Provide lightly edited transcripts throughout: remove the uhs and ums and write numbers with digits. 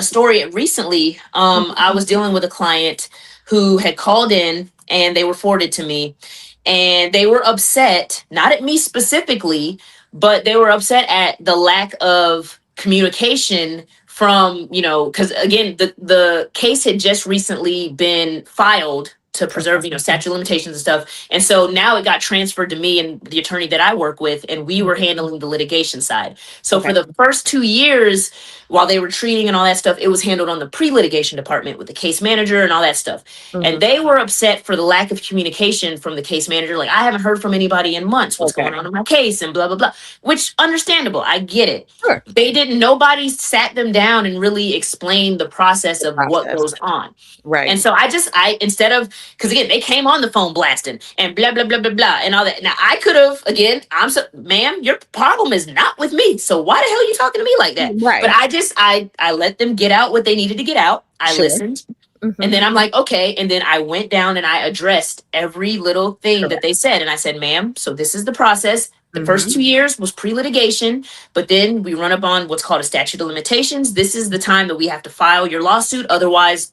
a story recently. I was dealing with a client who had called in and they were forwarded to me, and they were upset, not at me specifically, but they were upset at the lack of communication from, because again, the case had just recently been filed to preserve, statute of limitations and stuff. And so now it got transferred to me and the attorney that I work with, and we were handling the litigation side. So for the first 2 years, while they were treating and all that stuff, it was handled on the pre-litigation department with the case manager and all that stuff. And they were upset for the lack of communication from the case manager. Like, I haven't heard from anybody in months. What's going on in my case and blah, blah, blah, which understandable. I get it. Sure. Nobody sat them down and really explained the process of what goes on. Right. And so I instead of, because again, they came on the phone blasting and blah, blah, blah, blah, blah, and all that. Now I could have, again, ma'am, your problem is not with me. So why the hell are you talking to me like that? Right. But I let them get out what they needed to get out. I listened. And then I'm like, okay. And then I went down and I addressed every little thing that they said. And I said, ma'am, so this is the process. The first 2 years was pre-litigation, but then we run up on what's called a statute of limitations. This is the time that we have to file your lawsuit. Otherwise,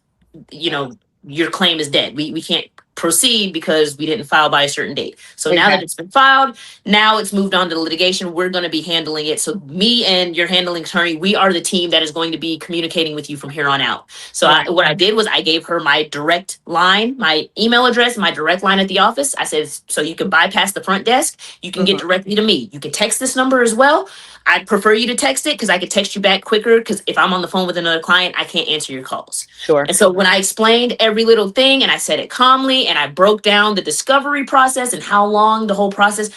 your claim is dead. We can't proceed because we didn't file by a certain date. So now that it's been filed, now it's moved on to the litigation. We're going to be handling it. So me and your handling attorney, we are the team that is going to be communicating with you from here on out. So what I did was I gave her my direct line, my email address, my direct line at the office. I said, so you can bypass the front desk. You can get directly to me. You can text this number as well. I'd prefer you to text it because I could text you back quicker, because if I'm on the phone with another client, I can't answer your calls. Sure. And so when I explained every little thing and I said it calmly and I broke down the discovery process and how long the whole process,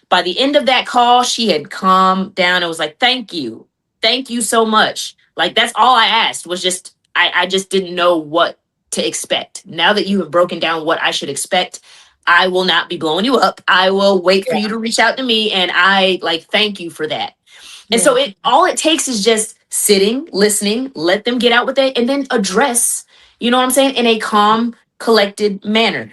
by the end of that call, she had calmed down and was like, thank you. Thank you so much. Like, that's all I asked, was just, I just didn't know what to expect. Now that you have broken down what I should expect, I will not be blowing you up. I will wait for you to reach out to me. And I thank you for that. And so all it takes is just sitting, listening, let them get out with it, and then address, you know what I'm saying, in a calm, collected manner.